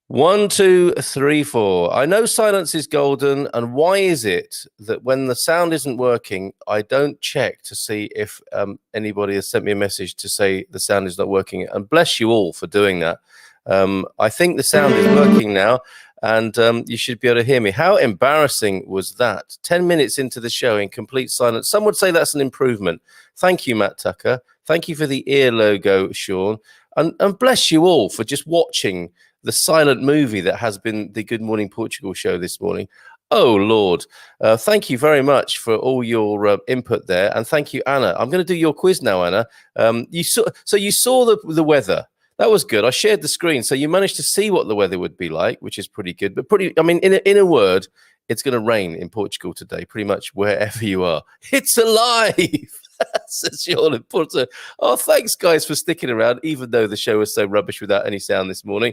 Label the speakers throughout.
Speaker 1: One, two, three, four. I know silence is golden, and why is it that when the sound isn't working, I don't check to see if anybody has sent me a message to say the sound is not working? And bless you all for doing that. I think the sound is working now, and you should be able to hear me. How embarrassing was that? 10 minutes into the show in complete silence. Some would say that's an improvement. Thank you, Matt Tucker. Thank you for the ear logo, Sean. And bless you all for just watching the silent movie that has been the Good Morning Portugal show this morning. Oh, Lord. Thank you very much for all your input there. And thank you, Anna. I'm going to do your quiz now, Anna. You saw the weather. That was good. I shared the screen. So you managed to see what the weather would be like, which is pretty good. But in a word, it's going to rain in Portugal today, pretty much wherever you are. It's alive. Says Sean in Porto. Oh, thanks, guys, for sticking around, even though the show was so rubbish without any sound this morning.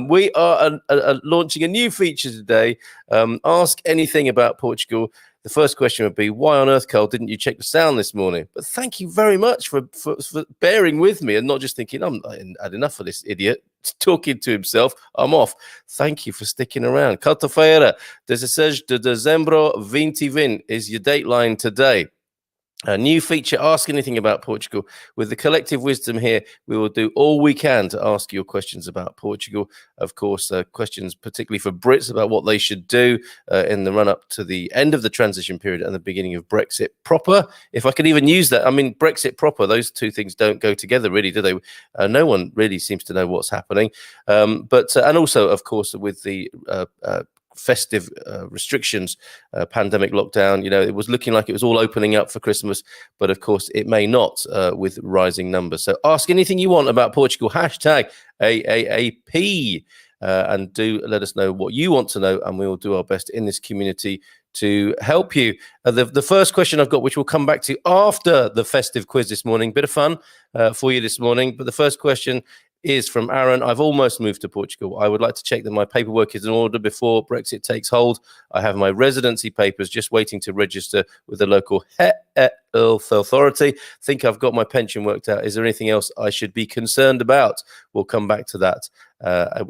Speaker 1: We are launching a new feature today. Ask anything about Portugal. The first question would be, why on earth, Carl, didn't you check the sound this morning? But thank you very much for bearing with me and not just thinking, I had enough of this idiot talking to himself. I'm off. Thank you for sticking around. Quarta-feira, 16 de dezembro 2020 is your dateline today. A new feature, Ask Anything About Portugal. With the collective wisdom here, we will do all we can to ask your questions about Portugal. Of course, questions particularly for Brits about what they should do in the run-up to the end of the transition period and the beginning of Brexit proper. If I could even use that, I mean, Brexit proper, those two things don't go together really, do they? No one really seems to know what's happening. And also, of course, with the festive restrictions, pandemic lockdown, it was looking like it was all opening up for Christmas, but of course it may not with rising numbers. So ask anything you want about Portugal, hashtag AAAP, and do let us know what you want to know, and we will do our best in this community to help you. The first question I've got, which we'll come back to after the festive quiz this morning, bit of fun for you this morning, but the first question is from Aaron. I've almost moved to Portugal. I would like to check that my paperwork is in order before Brexit takes hold. I have my residency papers just waiting to register with the local health authority. Think I've got my pension worked out. Is there anything else I should be concerned about? We'll come back to that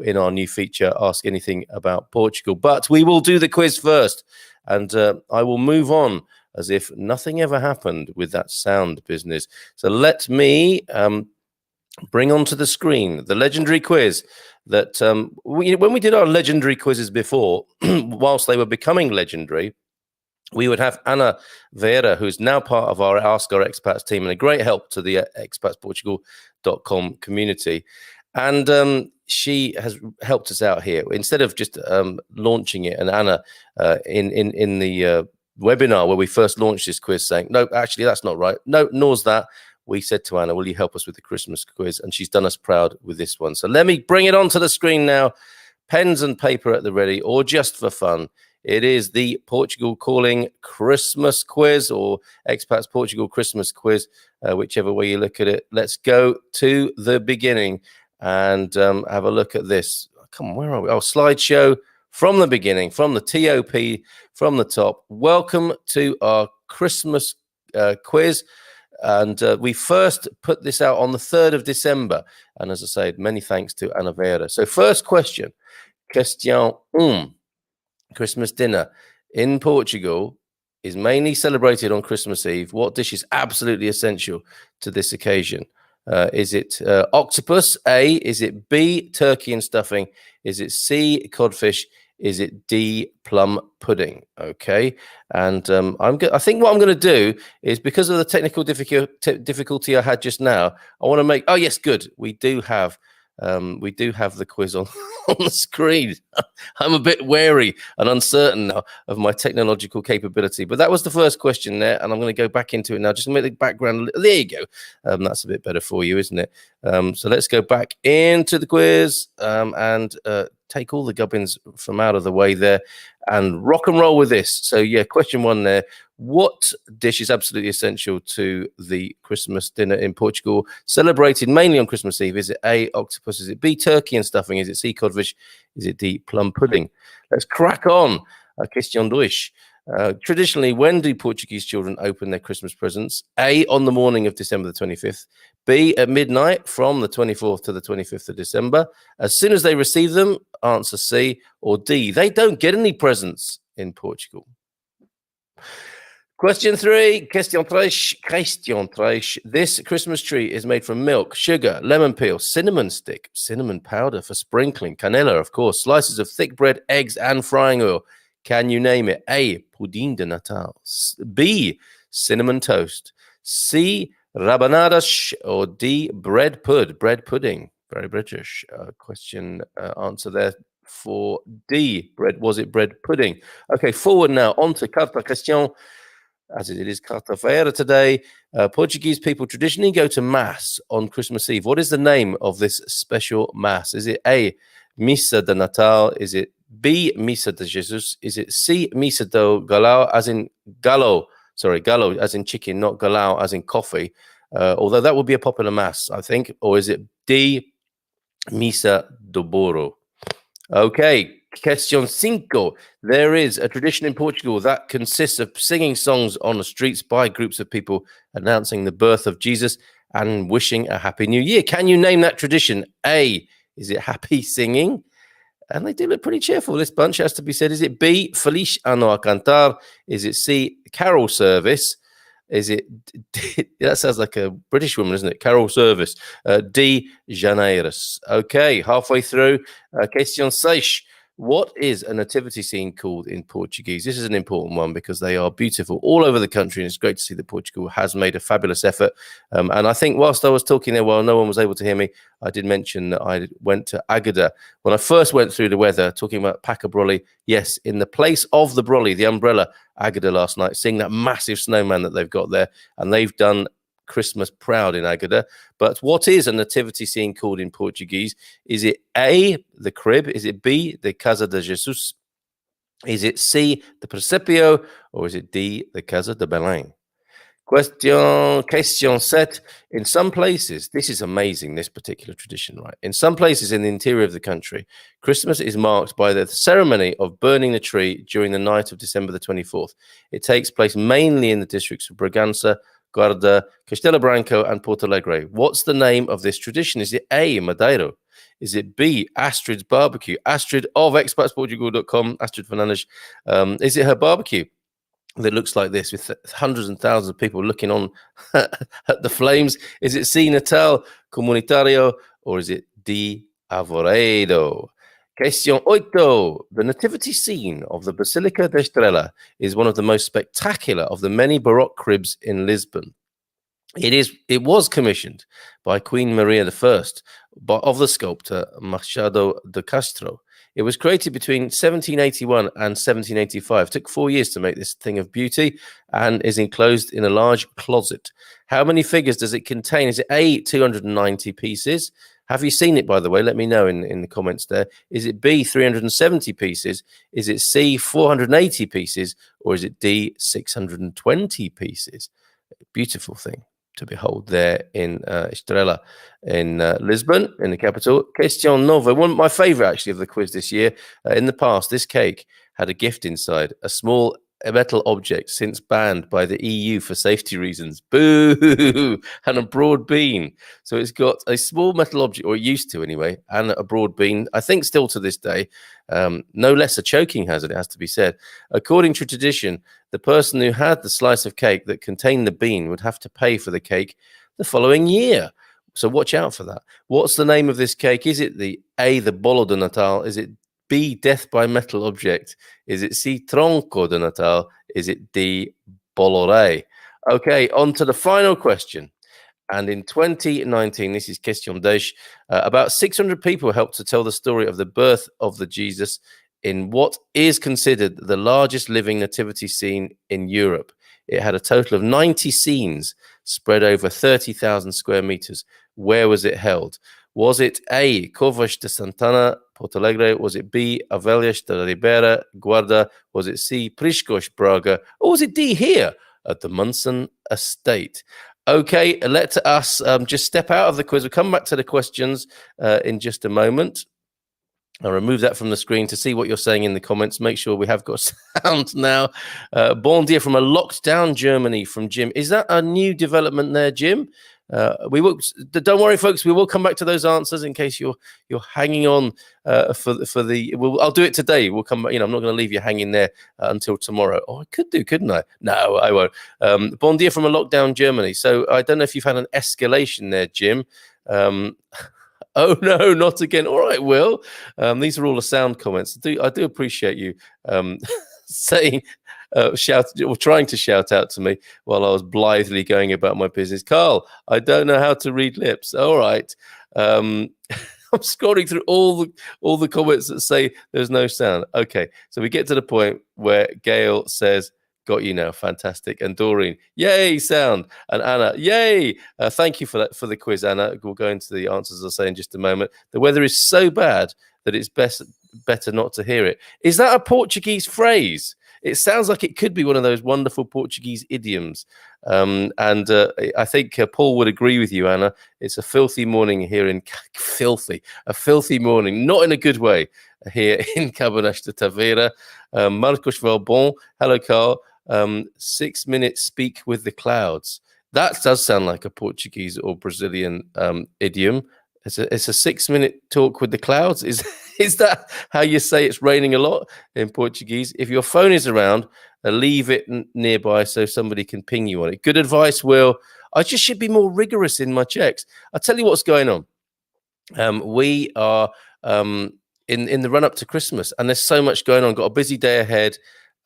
Speaker 1: in our new feature, Ask Anything About Portugal. But we will do the quiz first, and I will move on as if nothing ever happened with that sound business. So let me bring onto the screen the legendary quiz that when we did our legendary quizzes before, whilst they were becoming legendary, we would have Ana Vera, who's now part of our Ask Our Expats team and a great help to the expatsportugal.com community. And she has helped us out here. Instead of just launching it, and Anna in the webinar where we first launched this quiz saying, no, actually, that's not right. No, nor's that. We said to Anna, will you help us with the Christmas quiz? And she's done us proud with this one. So let me bring it onto the screen now. Pens and paper at the ready, or just for fun. It is the Portugal Calling Christmas Quiz, or Expats Portugal Christmas Quiz, whichever way you look at it. Let's go to the beginning and have a look at this. Come on, where are we? Oh, slideshow from the beginning, from the TOP, from the top. Welcome to our Christmas quiz. And we first put this out on the 3rd of December. And as I said, many thanks to Ana Vera. So first question, question 1. Christmas dinner in Portugal is mainly celebrated on Christmas Eve. What dish is absolutely essential to this occasion? Is it octopus, A? Is it B, turkey and stuffing? Is it C, codfish? Is it D, plum pudding? Okay, and I think what I'm going to do is, because of the technical difficulty I had just now, I want to make. Oh yes, good. We do have the quiz on on the screen. I'm a bit wary and uncertain now of my technological capability, but that was the first question there, and I'm going to go back into it now. Just to make the background. There you go. That's a bit better for you, isn't it? So let's go back into the quiz and take all the gubbins from out of the way there and rock and roll with this. So yeah, question 1 there. What dish is absolutely essential to the Christmas dinner in Portugal, celebrated mainly on Christmas Eve? Is it A, octopus? Is it B, turkey and stuffing? Is it C, codfish? Is it D, plum pudding? Let's crack on. Question 2. Traditionally, when do Portuguese children open their Christmas presents? A, on the morning of December the 25th. B, at midnight from the 24th to the 25th of December. As soon as they receive them, answer C. Or D, they don't get any presents in Portugal. Question 3, question 3. This Christmas tree is made from milk, sugar, lemon peel, cinnamon stick, cinnamon powder for sprinkling, canela, of course, slices of thick bread, eggs, and frying oil. Can you name it? A, pudim de Natal. B, cinnamon toast. C, rabanadas. Or D, bread pudding. Very British. Answer there for D, bread. Was it bread pudding? Okay, forward now. On to carta question. As it is quarta-feira today, Portuguese people traditionally go to Mass on Christmas Eve. What is the name of this special Mass? Is it A, Missa de Natal? Is it B, Missa de Jesus? Is it C, Missa do Galao, as in gallo, as in chicken, not galao, as in coffee? Although that would be a popular Mass, I think. Or is it D, Missa do Boro? Okay, question 5. There is a tradition in Portugal that consists of singing songs on the streets by groups of people announcing the birth of Jesus and wishing a happy new year. Can you name that tradition? A, is it happy singing? And they do look pretty cheerful, this bunch, has to be said. Is it B, Feliz Ano a Cantar? Is it C, carol service? Is it D, that sounds like a British woman, isn't it? Carol service. D, Janeiras. Okay, halfway through. Question 6. What is a nativity scene called in Portuguese? This is an important one because they are beautiful all over the country, and it's great to see that Portugal has made a fabulous effort. And I think whilst I was talking there, while no one was able to hear me, I did mention that I went to Agada. When I first went through the weather, talking about Paca Brolly, yes, in the place of the brolly, the umbrella, Agada last night, seeing that massive snowman that they've got there, and they've done Christmas proud in Agada. But what is a nativity scene called in Portuguese? Is it A, the crib? Is it B, the Casa de Jesus? Is it C, the Presepio? Or is it D, the Casa de Belém? Question 7. In some places, this is amazing, this particular tradition, right? In some places in the interior of the country, Christmas is marked by the ceremony of burning the tree during the night of December the 24th. It takes place mainly in the districts of Bragança, Guarda, Castelo Branco, and Porto Alegre. What's the name of this tradition? Is it A, Madeiro? Is it B, Astrid's barbecue? Astrid of expatsportugal.com, Astrid Fernandes. Is it her barbecue that looks like this with hundreds and thousands of people looking on at the flames? Is it C, Natal Comunitario? Or is it D, Arvoredo? Question 8. The nativity scene of the Basilica de Estrella is one of the most spectacular of the many Baroque cribs in Lisbon. It was commissioned by Queen Maria I of the sculptor Machado de Castro. It was created between 1781 and 1785. It took 4 years to make this thing of beauty and is enclosed in a large closet. How many figures does it contain? Is it A, 290 pieces? Have you seen it, by the way? Let me know in the comments there. Is it B, 370 pieces? Is it C, 480 pieces? Or is it D, 620 pieces? Beautiful thing to behold there in Estrella in Lisbon, in the capital. Question 9. One of my favorite, actually, of the quiz this year. In the past, this cake had a gift inside, a small metal object since banned by the EU for safety reasons. Boo! And a broad bean. So it's got a small metal object, or it used to anyway, and a broad bean. I think still to this day, no less a choking hazard, it has to be said. According to tradition, the person who had the slice of cake that contained the bean would have to pay for the cake the following year. So watch out for that. What's the name of this cake? Is it the A, the Bolo de Natal? Is it B, death by metal object? Is it C, tronco de Natal? Is it D, bolore? Okay, on to the final question. And in 2019, this is question 10, about 600 people helped to tell the story of the birth of the Jesus in what is considered the largest living nativity scene in Europe. It had a total of 90 scenes spread over 30,000 square meters. Where was it held? Was it A, Covas de Santana, Porto Alegre? Was it B, Avelhas de Ribeira, Guarda? Was it C, Priscos, Braga? Or was it D, here at the Munson Estate? Okay, let us just step out of the quiz. We'll come back to the questions in just a moment. I'll remove that from the screen to see what you're saying in the comments. Make sure we have got sound now. Bon dia from a locked down Germany from Jim. Is that a new development there, Jim? We will. Don't worry, folks. We will come back to those answers in case you're hanging on for the. I'll do it today. We'll come. I'm not going to leave you hanging there until tomorrow. Oh, I could do, couldn't I? No, I won't. Bon dia from a lockdown Germany. So I don't know if you've had an escalation there, Jim. Oh no, not again. All right, Will. These are all the sound comments. I do appreciate you saying, trying to shout out to me while I was blithely going about my business. Carl, I don't know how to read lips. All right. I'm scrolling through all the comments that say there's no sound. Okay, so we get to the point where Gail says, "Got you now, fantastic." And Doreen, yay, sound. And Anna, yay. Thank you for that, for the quiz, Anna. We'll go into the answers I'll say in just a moment. The weather is so bad that it's better not to hear it. Is that a Portuguese phrase? It sounds like it could be one of those wonderful Portuguese idioms. And I think Paul would agree with you, Anna. It's a filthy morning here in a filthy morning, not in a good way here in Cabernet de Tavera. Marcos Valbon, hello, Carl. 6 minutes speak with the clouds. That does sound like a Portuguese or Brazilian idiom. It's a 6 minute talk with the clouds. Is that how you say it's raining a lot in Portuguese? If your phone is around, leave it nearby so somebody can ping you on it. Good advice, Will. I just should be more rigorous in my checks. I'll tell you what's going on. We are in the run up to Christmas, and there's so much going on. Got a busy day ahead.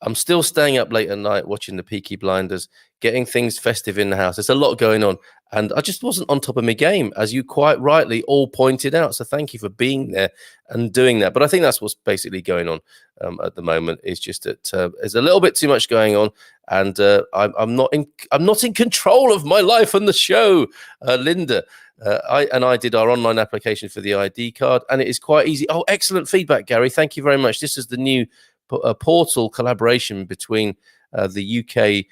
Speaker 1: I'm still staying up late at night watching the Peaky Blinders, getting things festive in the house. There's a lot going on, and I just wasn't on top of my game, as you quite rightly all pointed out. So thank you for being there and doing that. But I think that's what's basically going on at the moment. Is just that there's a little bit too much going on, and I'm not in control of my life and the show, Linda. I did our online application for the ID card, and it is quite easy. Oh, excellent feedback, Gary. Thank you very much. This is the new portal collaboration between the UK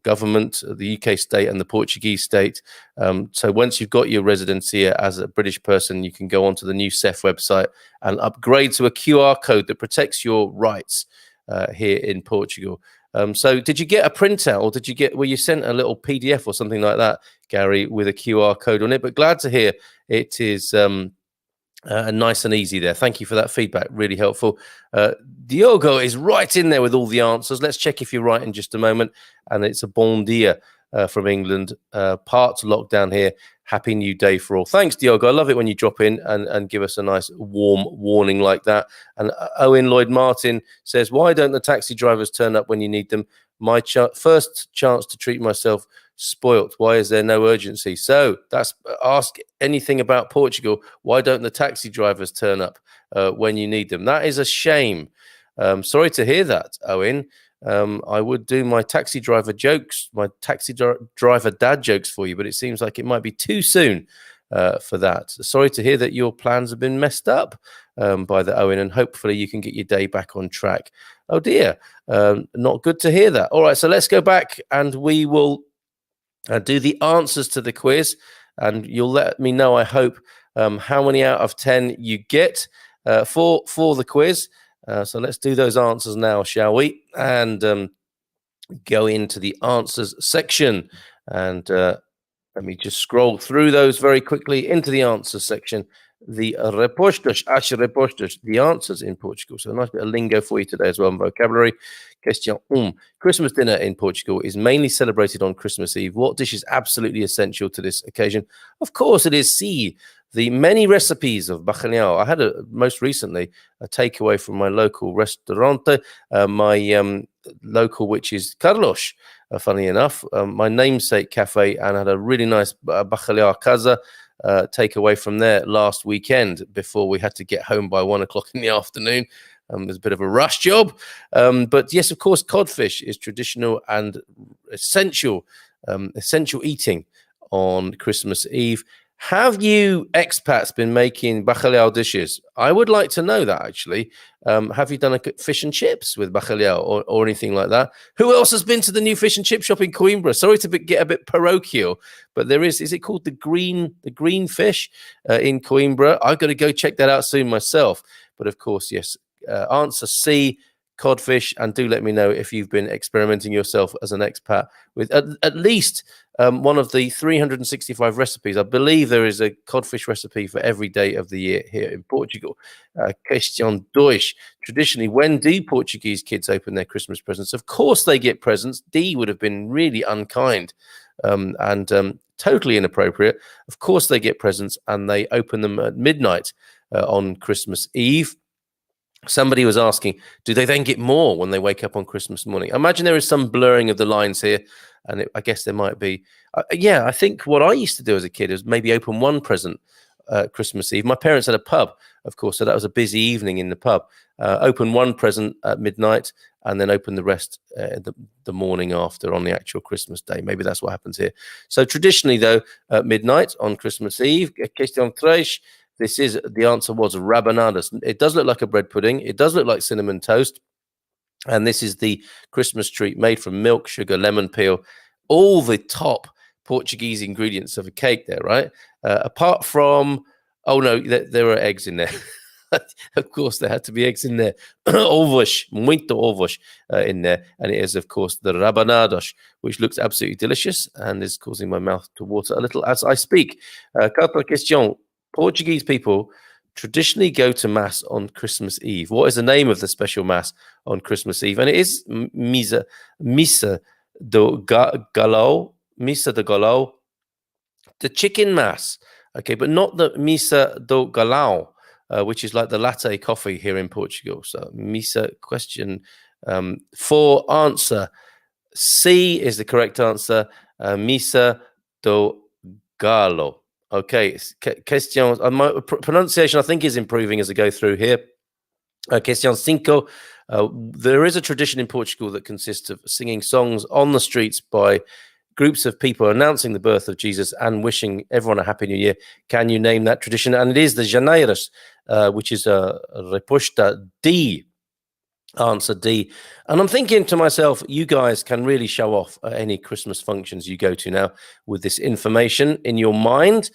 Speaker 1: government, the UK state, and the Portuguese state. So once you've got your residency as a British person, you can go onto the new CEF website and upgrade to a QR code that protects your rights here in Portugal. So did you get a printout, or were you sent a little PDF or something like that, Gary, with a QR code on it? But glad to hear it is nice and easy there. Thank you for that feedback. Really helpful. Diogo is right in there with all the answers. Let's check if you're right in just a moment. And it's a bon dia from England. Part lockdown here. Happy New Day for all. Thanks, Diogo. I love it when you drop in and give us a nice warm warning like that. And Owen Lloyd Martin says, why don't the taxi drivers turn up when you need them? My first chance to treat myself spoilt. Why is there no urgency? So that's ask anything about Portugal. Why don't the taxi drivers turn up when you need them? That is a shame. Sorry to hear that, Owen. I would do my taxi driver jokes, my taxi driver dad jokes for you, but it seems like it might be too soon for that. Sorry to hear that your plans have been messed up by the Owen, and hopefully you can get your day back on track. Oh dear, not good to hear that. All right, so let's go back and we will do the answers to the quiz, and you'll let me know, I hope, how many out of 10 you get for the quiz. So let's do those answers now, shall we? And go into the answers section. And let me just scroll through those very quickly into the answers section. The respostas, the answers in Portugal. So a nice bit of lingo for you today as well, and vocabulary. Question 1. Christmas dinner in Portugal is mainly celebrated on Christmas Eve. What dish is absolutely essential to this occasion? Of course, it is the many recipes of bacalhau. I had most recently a takeaway from my local restaurante, my local, which is Carlos, funny enough, my namesake cafe, and had a really nice bacalhau casa takeaway from there last weekend before we had to get home by 1 o'clock in the afternoon. There's a bit of a rush job. But yes, of course, codfish is traditional and essential eating on Christmas Eve. Have you expats been making bacalhau dishes? I would like to know that, actually. Have you done a fish and chips with bacalhau or anything like that? Who else has been to the new fish and chip shop in Coimbra? Sorry to get a bit parochial, but there is it called the green fish in Coimbra? I've got to go check that out soon myself. But of course, yes, answer C, codfish, and do let me know if you've been experimenting yourself as an expat with at least one of the 365 recipes. I believe there is a codfish recipe for every day of the year here in Portugal. Question 2. Traditionally, when do Portuguese kids open their Christmas presents? Of course they get presents. D would have been really unkind and totally inappropriate. Of course they get presents and they open them at midnight on Christmas Eve. Somebody was asking, do they then get more when they wake up on Christmas morning? I imagine there is some blurring of the lines here, and I guess there might be. Yeah, I think what I used to do as a kid is maybe open one present Christmas Eve. My parents had a pub, of course, so that was a busy evening in the pub. Open one present at midnight and then open the rest the morning after on the actual Christmas day. Maybe that's what happens here. So traditionally, though, at midnight on Christmas Eve, question 3. The answer was rabanadas. It does look like a bread pudding. It does look like cinnamon toast. And this is the Christmas treat made from milk, sugar, lemon peel, all the top Portuguese ingredients of a cake there, right? Apart from, oh no, there are eggs in there. Of course, there had to be eggs in there. Ovos, muito ovos in there. And it is, of course, the rabanadas, which looks absolutely delicious and is causing my mouth to water a little as I speak. Quarta question. Portuguese people traditionally go to mass on Christmas Eve. What is the name of the special mass on Christmas Eve? And it is Missa do Galo, the chicken mass. Okay, but not the Missa do Galão, which is like the latte coffee here in Portugal. So Missa question 4 answer. C is the correct answer. Missa do Galo. Okay, question. My pronunciation, I think, is improving as I go through here. Question 5. There is a tradition in Portugal that consists of singing songs on the streets by groups of people announcing the birth of Jesus and wishing everyone a happy new year. Can you name that tradition? And it is the Janeiras, which is a resposta D. Answer D. And I'm thinking to myself, you guys can really show off at any Christmas functions you go to now with this information in your mind.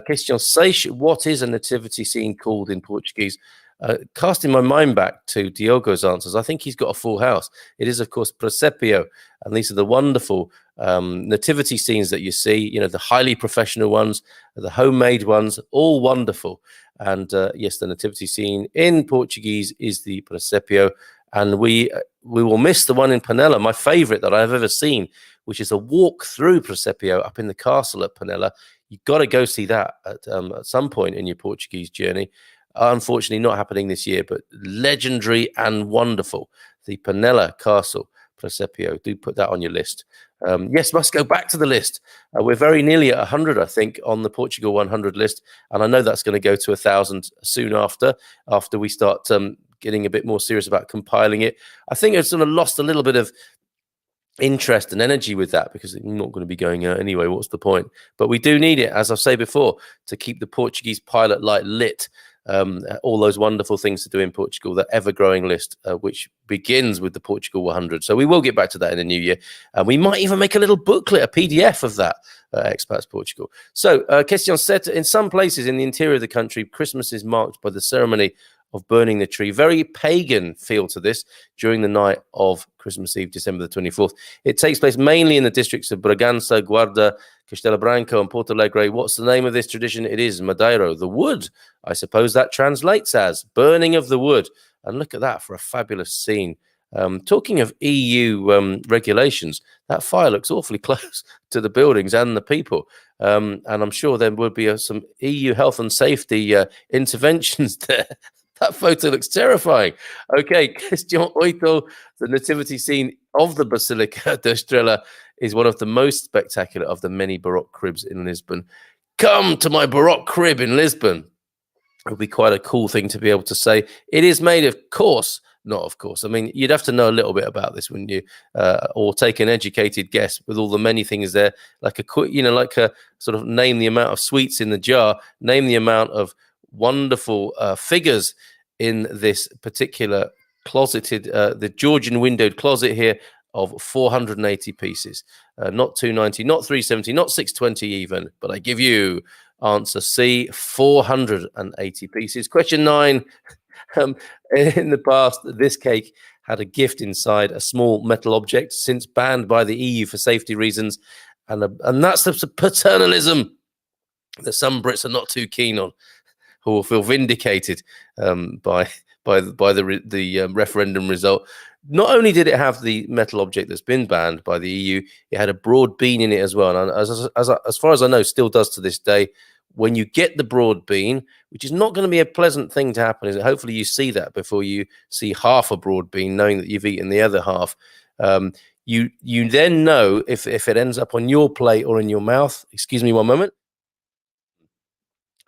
Speaker 1: Question 6. What is a nativity scene called in Portuguese? Casting my mind back to Diogo's answers, I think he's got a full house. It is, of course, presépio. And these are the wonderful nativity scenes that you see, you know, the highly professional ones, the homemade ones, all wonderful. And yes, the nativity scene in Portuguese is the presépio. And we will miss the one in Penella, my favorite that I've ever seen, which is a walk through presépio up in the castle at Penella. You've got to go see that at some point in your Portuguese journey. Unfortunately, not happening this year, but legendary and wonderful. The Penella Castle presépio. Do put that on your list. Yes, must go back to the list. We're very nearly at 100, I think, on the Portugal 100 list. And I know that's going to go to 1,000 soon after we start getting a bit more serious about compiling it. I think I've sort of lost a little bit of interest and energy with that because it's not going to be going out anyway. What's the point? But we do need it, as I've said before, to keep the Portuguese pilot light lit. All those wonderful things to do in Portugal, the ever-growing list, which begins with the Portugal 100. So we will get back to that in the new year. And we might even make a little booklet, a PDF of that, Expats Portugal. So, question 7. In some places in the interior of the country, Christmas is marked by the ceremony of burning the tree. Very pagan feel to this during the night of Christmas Eve, December the 24th. It takes place mainly in the districts of Bragança, Guarda, Castelo Branco, and Porto Alegre. What's the name of this tradition? It is Madeiro, the wood. I suppose that translates as burning of the wood. And look at that for a fabulous scene. Talking of EU regulations, that fire looks awfully close to the buildings and the people. And I'm sure there would be some EU health and safety interventions there. That photo looks terrifying. Okay, question 8. The nativity scene of the Basilica de Estrella is one of the most spectacular of the many Baroque cribs in Lisbon. Come to my Baroque crib in Lisbon. It would be quite a cool thing to be able to say. It is made, of course, not, of course. I mean, you'd have to know a little bit about this, wouldn't you? Or take an educated guess with all the many things there, like like a sort of name the amount of sweets in the jar, name the amount of wonderful figures in this particular closeted, the Georgian windowed closet here of 480 pieces. Not 290, not 370, not 620 even, but I give you answer C, 480 pieces. Question 9. In the past, this cake had a gift inside, a small metal object, since banned by the EU for safety reasons. And that's the paternalism that some Brits are not too keen on, who will feel vindicated by the referendum result. Not only did it have the metal object that's been banned by the EU, it had a broad bean in it as well. And as far as I know, still does to this day. When you get the broad bean, which is not going to be a pleasant thing to happen, is it? Hopefully you see that before you see half a broad bean, knowing that you've eaten the other half. You then know if it ends up on your plate or in your mouth. Excuse me one moment.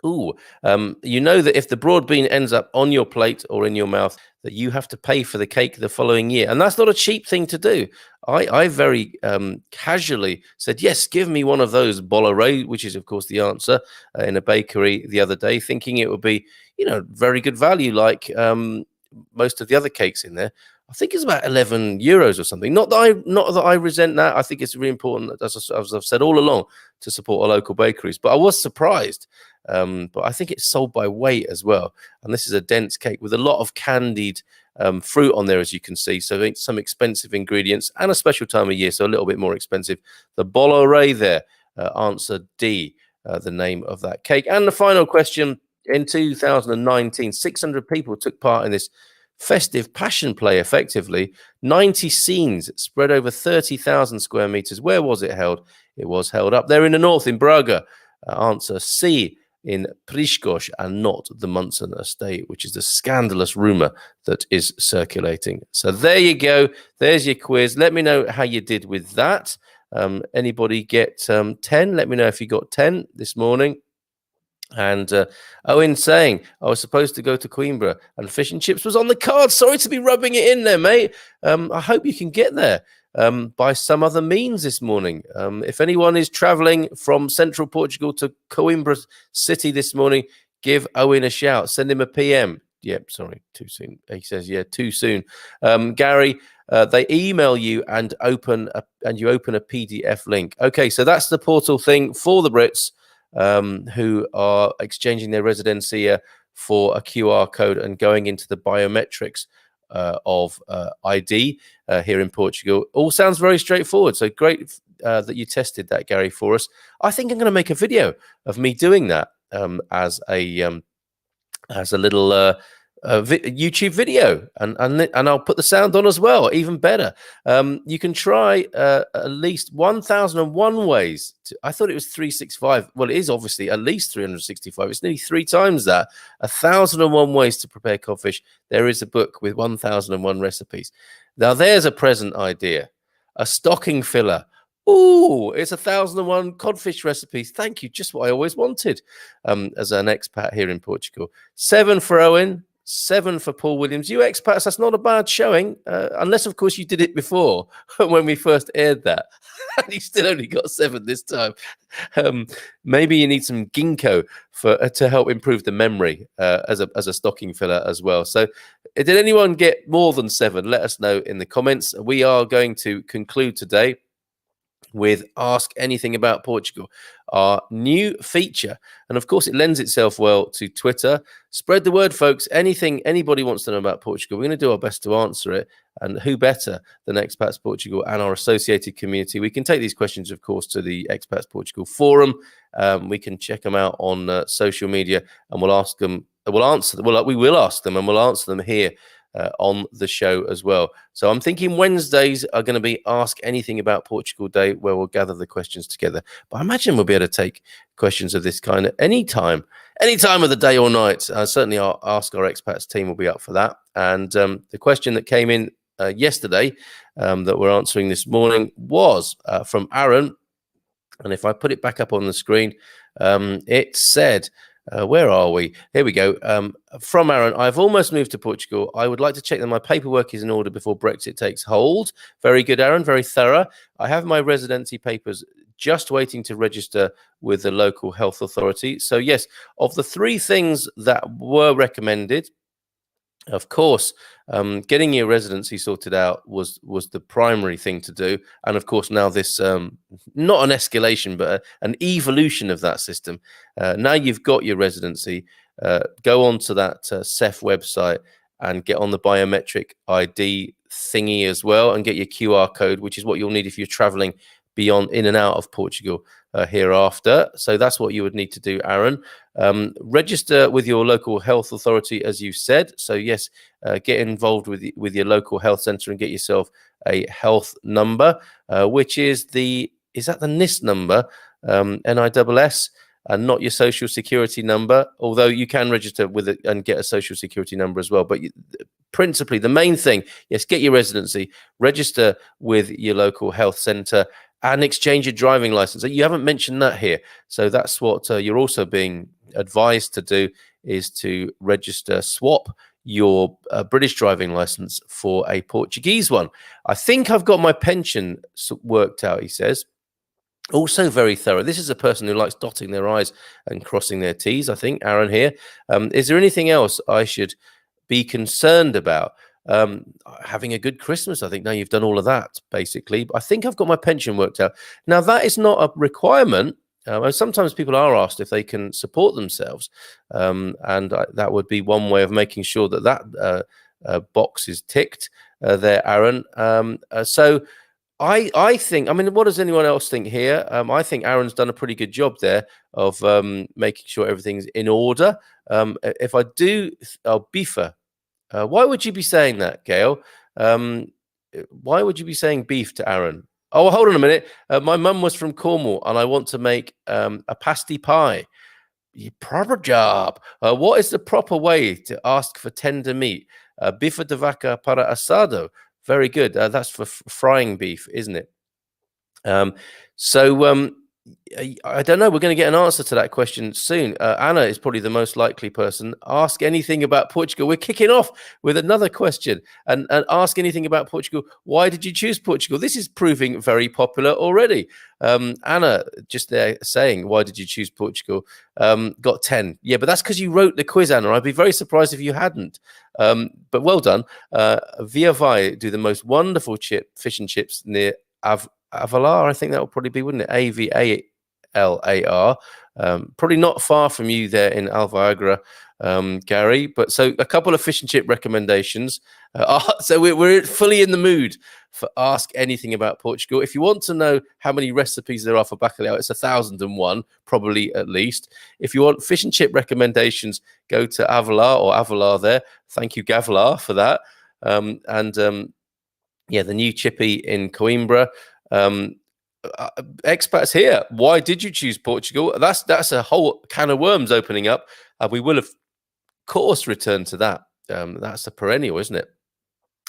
Speaker 1: You know that if the broad bean ends up on your plate or in your mouth, that you have to pay for the cake the following year. And that's not a cheap thing to do. I very casually said, yes, give me one of those bollaré, which is, of course, the answer, in a bakery the other day, thinking it would be, very good value, like most of the other cakes in there. I think it's about 11 euros or something. Not that I resent that. I think it's really important, as I've said all along, to support our local bakeries. But I was surprised. But I think it's sold by weight as well. And this is a dense cake with a lot of candied fruit on there, as you can see. So some expensive ingredients and a special time of year, so a little bit more expensive. The bollaré there, answer D, the name of that cake. And the final question, in 2019, 600 people took part in this festive passion play, effectively. 90 scenes spread over 30,000 square meters. Where was it held? It was held up there in the north, in Braga. Answer C, in Priscos, and not the Munson estate, which is the scandalous rumor that is circulating. So there you go. There's your quiz. Let me know how you did with that. Anybody get 10? Let me know if you got 10 this morning. And Owen saying, I was supposed to go to Coimbra and fish and chips was on the card. Sorry to be rubbing it in there, mate. I hope you can get there by some other means this morning. If anyone is traveling from central Portugal to Coimbra city this morning, give Owen a shout. Send him a PM. Yep, sorry, too soon. He says, yeah, too soon. Gary, they email you and you open a PDF link. Okay, so that's the portal thing for the Brits who are exchanging their residencia for a QR code and going into the biometrics of ID here in Portugal. All sounds very straightforward. So great that you tested that, Gary, for us. I think I'm going to make a video of me doing that as a little YouTube video, and I'll put the sound on as well, even better. You can try at least 1001 ways I thought it was 365. Well, it is obviously at least 365. It's nearly 3 times that. 1001 ways to prepare codfish. There is a book with 1001 recipes. Now there's a present idea, a stocking filler. Ooh, it's 1001 codfish recipes. Thank you, just what I always wanted as an expat here in Portugal. 7 for Owen, 7 for Paul Williams. You expats, that's not a bad showing, unless, of course, you did it before when we first aired that. And you still only got 7 this time. Maybe you need some ginkgo to help improve the memory as a stocking filler as well. So did anyone get more than 7? Let us know in the comments. We are going to conclude today with Ask Anything About Portugal, our new feature. And of course, it lends itself well to Twitter. Spread the word, folks. Anything anybody wants to know about Portugal, we're going to do our best to answer it. And who better than Expats Portugal and our associated community? We can take these questions, of course, to the Expats Portugal forum. We can check them out on social media, and we'll ask them. We'll answer them. We will ask them, and we'll answer them here on the show as well. So I'm thinking Wednesdays are going to be Ask Anything About Portugal Day, where we'll gather the questions together. But I imagine we'll be able to take questions of this kind at any time of the day or night. Certainly our Ask Our Expats team will be up for that. And the question that came in yesterday that we're answering this morning was from Aaron. And if I put it back up on the screen, it said, Where are we? Here we go. From Aaron, I've almost moved to Portugal. I would like to check that my paperwork is in order before Brexit takes hold. Very good, Aaron. Very thorough. I have my residency papers just waiting to register with the local health authority. So yes, of the 3 things that were recommended, of course, getting your residency sorted out was the primary thing to do, and of course now this not an escalation but an evolution of that system. Now you've got your residency, go on to that CEF website and get on the biometric ID thingy as well, and get your QR code, which is what you'll need if you're traveling beyond in and out of Portugal hereafter. So that's what you would need to do, Aaron. Register with your local health authority, as you said. So yes, get involved with your local health centre and get yourself a health number, which is that the NIS number, NISS, and not your social security number, although you can register with it and get a social security number as well. But principally, the main thing, yes, get your residency, register with your local health centre, and exchange your driving license. You haven't mentioned that here. So that's what you're also being advised to do, is to swap your British driving license for a Portuguese one. I think I've got my pension worked out, he says. Also very thorough. This is a person who likes dotting their I's and crossing their T's, I think, Aaron here. Is there anything else I should be concerned about? Having a good Christmas, I think. Now you've done all of that, basically. I think I've got my pension worked out. Now, that is not a requirement. And sometimes people are asked if they can support themselves. That would be one way of making sure that box is ticked there, Aaron. So I think, I mean, what does anyone else think here? I think Aaron's done a pretty good job there of making sure everything's in order. If I do, beefer. Why would you be saying that, Gail? Why would you be saying beef to Aaron? Oh, hold on a minute. My mum was from Cornwall, and I want to make a pasty pie. Proper job. What is the proper way to ask for tender meat? Bife de vaca para asado. Very good. That's for frying beef, isn't it? I don't know. We're going to get an answer to that question soon. Anna is probably the most likely person. Ask anything about Portugal. We're kicking off with another question, and ask anything about Portugal. Why did you choose Portugal? This is proving very popular already. Anna, just there saying, why did you choose Portugal? Got 10. Yeah, but that's because you wrote the quiz, Anna. I'd be very surprised if you hadn't. But well done. Via Vai do the most wonderful fish and chips near Avalar, I think that would probably be, wouldn't it? Avalar. Probably not far from you there in Alviagra, Gary. But so a couple of fish and chip recommendations. So we're fully in the mood for Ask Anything About Portugal. If you want to know how many recipes there are for bacalhau, it's 1,001, probably at least. If you want fish and chip recommendations, go to Avalar there. Thank you, Gavalar, for that. Yeah, the new chippy in Coimbra. Expats here. Why did you choose Portugal? That's a whole can of worms opening up. We will, of course, return to that. That's a perennial, isn't it?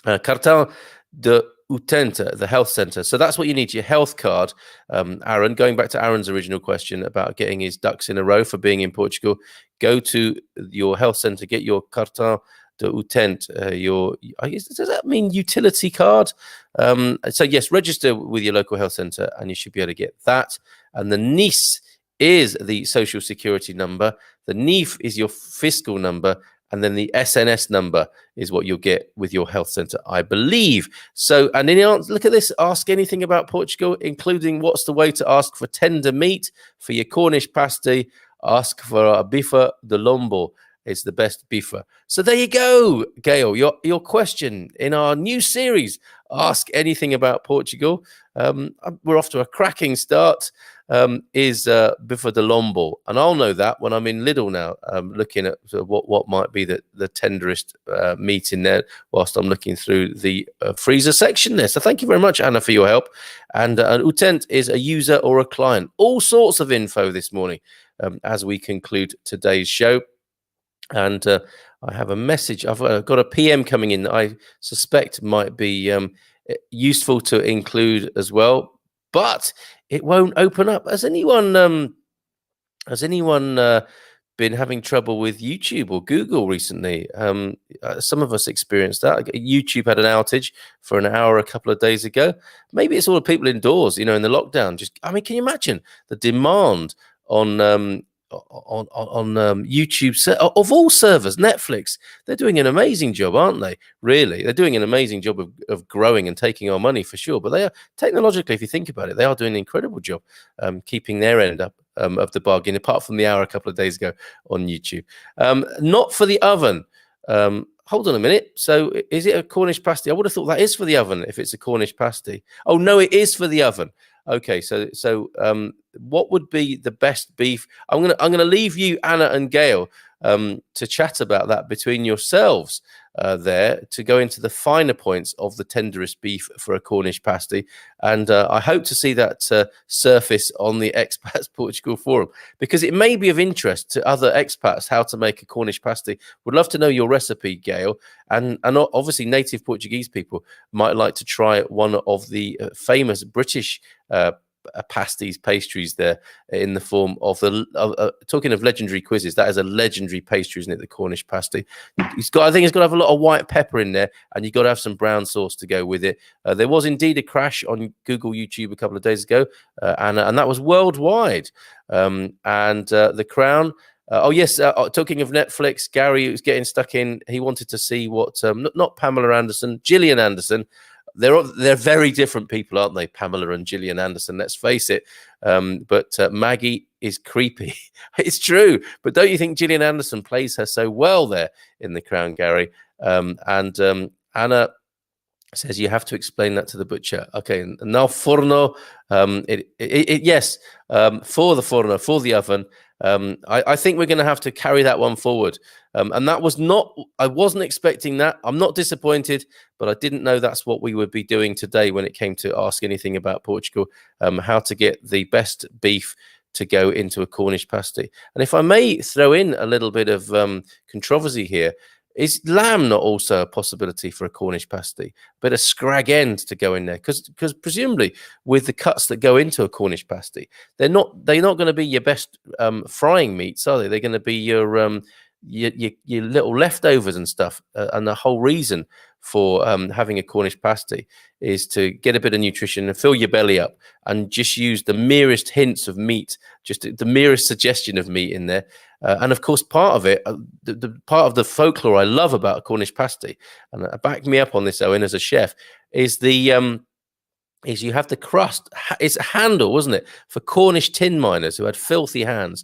Speaker 1: Cartão de Utente, the health centre. So that's what you need, your health card. Aaron, going back to Aaron's original question about getting his ducks in a row for being in Portugal, go to your health centre, get your Cartão de Utente, does that mean utility card? So yes, register with your local health centre and you should be able to get that. And the NIS is the social security number. The NIF is your fiscal number. And then the SNS number is what you'll get with your health centre, I believe. So, and then look at this. Ask anything about Portugal, including what's the way to ask for tender meat for your Cornish pasty. Ask for a bife de lombo. It's the best beefer. So there you go, Gail. Your question in our new series, Ask Anything About Portugal. We're off to a cracking start. Is bife de lombo, and I'll know that when I'm in Lidl now, looking at what might be the tenderest meat in there, whilst I'm looking through the freezer section there. So thank you very much, Anna, for your help. And Utent is a user or a client. All sorts of info this morning as we conclude today's show. And I have a message. I've got a PM coming in that I suspect might be useful to include as well, but it won't open up. Has anyone been having trouble with YouTube or Google recently. Some of us experienced that. YouTube had an outage for an hour a couple of days ago. Maybe it's all the people indoors, in the lockdown. Can you imagine the demand on YouTube of all servers? Netflix, they're doing an amazing job, aren't they? Really, they're doing an amazing job of growing and taking our money for sure. But they are technologically, if you think about it, they are doing an incredible job keeping their end up of the bargain, apart from the hour a couple of days ago on YouTube. Not for the oven. Hold on a minute. So is it a Cornish pasty? I would have thought that is for the oven if it's a Cornish pasty. Oh no, it is for the oven. Okay, so what would be the best beef? I'm gonna leave you, Anna and Gail, to chat about that between yourselves there, to go into the finer points of the tenderest beef for a Cornish pasty. And I hope to see that surface on the Expats Portugal forum, because it may be of interest to other expats how to make a Cornish pasty. Would love to know your recipe, Gail. And obviously native Portuguese people might like to try one of the famous British pasties, pastries there, in the form of talking of legendary quizzes, that is a legendary pastry, isn't it? The Cornish pasty. I think it's got to have a lot of white pepper in there, and you've got to have some brown sauce to go with it. There was indeed a crash on Google YouTube a couple of days ago, and that was worldwide. The Crown. Oh yes, talking of Netflix, Gary was getting stuck in. He wanted to see what not Pamela Anderson, Gillian Anderson. They're very different people, aren't they? Pamela and Gillian Anderson, let's face it. But Maggie is creepy. It's true. But don't you think Gillian Anderson plays her so well there in The Crown, Gary? Anna says you have to explain that to the butcher. Okay, now forno. Yes, for the forno, for the oven. I think we're going to have to carry that one forward. And that was not, I wasn't expecting that. I'm not disappointed, but I didn't know that's what we would be doing today when it came to ask anything about Portugal, how to get the best beef to go into a Cornish pasty. And if I may throw in a little bit of controversy here, is lamb not also a possibility for a Cornish pasty? A bit of scrag end to go in there, because presumably with the cuts that go into a Cornish pasty, they're not going to be your best frying meats, are they? They're going to be your little leftovers and stuff. And the whole reason for having a Cornish pasty is to get a bit of nutrition and fill your belly up, and just use the merest hints of meat, just the merest suggestion of meat in there. And of course, part of it, the part of the folklore I love about a Cornish pasty, and back me up on this, Owen, as a chef, is is you have the crust. It's a handle, wasn't it, for Cornish tin miners who had filthy hands,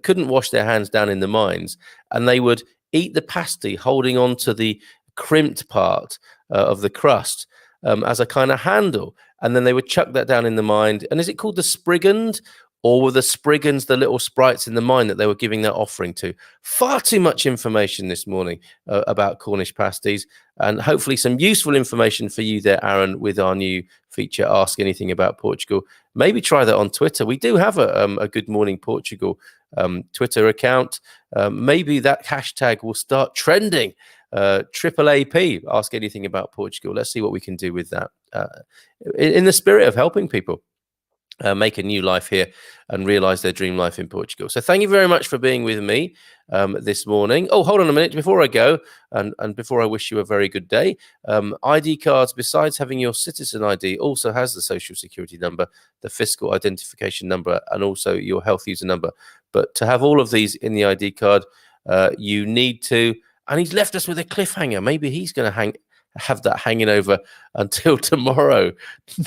Speaker 1: couldn't wash their hands down in the mines, and they would eat the pasty holding on to the crimped part of the crust as a kind of handle, and then they would chuck that down in the mine. And is it called the sprigand? Or were the spriggans the little sprites in the mine that they were giving that offering to? Far too much information this morning about Cornish pasties, and hopefully some useful information for you there, Aaron, with our new feature, Ask Anything About Portugal. Maybe try that on Twitter. We do have a Good Morning Portugal Twitter account. Maybe that hashtag will start trending. Triple AP, Ask Anything About Portugal. Let's see what we can do with that in the spirit of helping people make a new life here and realize their dream life in Portugal. So thank you very much for being with me this morning. Oh, hold on a minute before I go, and before I wish you a very good day. ID cards, besides having your citizen ID, also has the social security number, the fiscal identification number, and also your health user number. But to have all of these in the ID card, you need to, and he's left us with a cliffhanger. Maybe he's going to have that hanging over until tomorrow.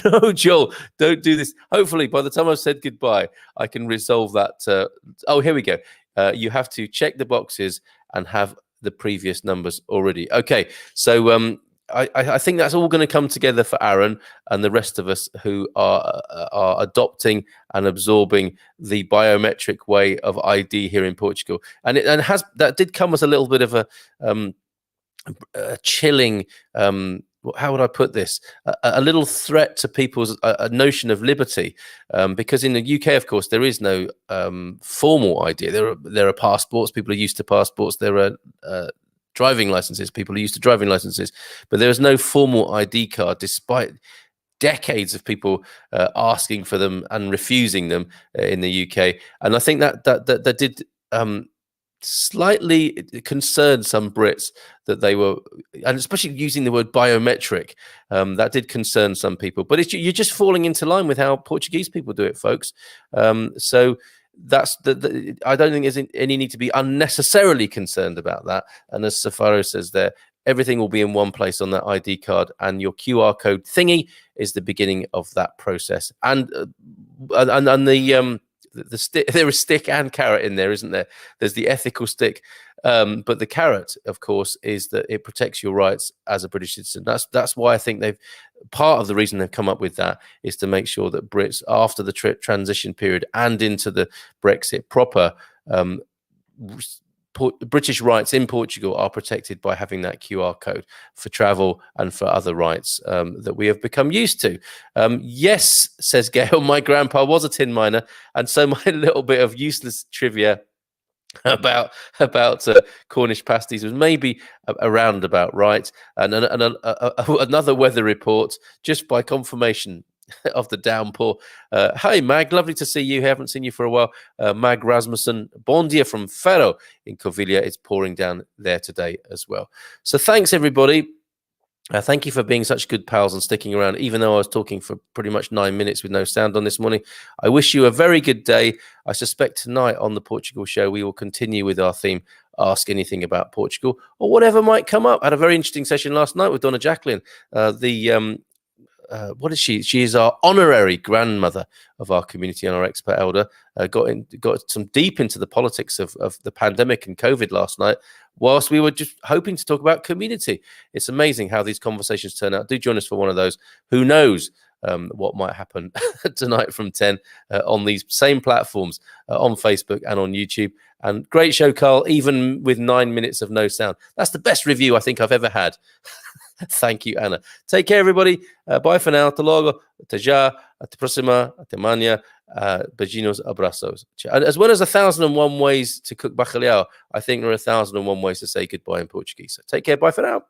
Speaker 1: No, Joel, don't do this. Hopefully, by the time I've said goodbye, I can resolve that. Oh, here we go. You have to check the boxes and have the previous numbers already. Okay, so I think that's all going to come together for Aaron and the rest of us who are adopting and absorbing the biometric way of ID here in Portugal. And that did come as a little bit of a chilling, how would I put this, a little threat to people's a notion of liberty, because in the UK, of course, there is no formal ID. There are passports. People are used to passports. There are driving licenses. People are used to driving licenses, but there is no formal ID card, despite decades of people asking for them and refusing them in the UK. And I think that did slightly concerned some Brits that they were, and especially using the word biometric, that did concern some people. But you're just falling into line with how Portuguese people do it, folks. So that's I don't think there's any need to be unnecessarily concerned about that. And as Safaro says there, everything will be in one place on that ID card, and your QR code thingy is the beginning of that process. And the stick, there is stick and carrot in there, isn't there? There's the ethical stick, but the carrot, of course, is that it protects your rights as a British citizen. That's why I think part of the reason they've come up with that is to make sure that Brits, after the transition period and into the Brexit proper, British rights in Portugal are protected by having that QR code for travel and for other rights that we have become used to. Yes, says Gail, my grandpa was a tin miner, and so my little bit of useless trivia about Cornish pasties was maybe around about right. And another weather report, just by confirmation of the downpour. Hi, Mag. Lovely to see you. Haven't seen you for a while. Mag Rasmussen. Bon dia from Faro in Covilha. It's pouring down there today as well. So thanks, everybody. Thank you for being such good pals and sticking around, even though I was talking for pretty much 9 minutes with no sound on this morning. I wish you a very good day. I suspect tonight on the Portugal show, we will continue with our theme, Ask Anything About Portugal, or whatever might come up. I had a very interesting session last night with Donna Jacqueline, what is she? She is our honorary grandmother of our community and our expert elder. Got some deep into the politics of the pandemic and COVID last night, whilst we were just hoping to talk about community. It's amazing how these conversations turn out. Do join us for one of those. Who knows what might happen tonight from 10 on these same platforms on Facebook and on YouTube. And great show, Carl, even with 9 minutes of no sound. That's the best review I think I've ever had. Thank you, Anna. Take care, everybody. Bye for now. Até logo. Até já. Até próxima. Até amanhã. Beijinhos, abraços. And as well as 1,001 ways to cook bacalhau, I think there are 1,001 ways to say goodbye in Portuguese. So take care. Bye for now.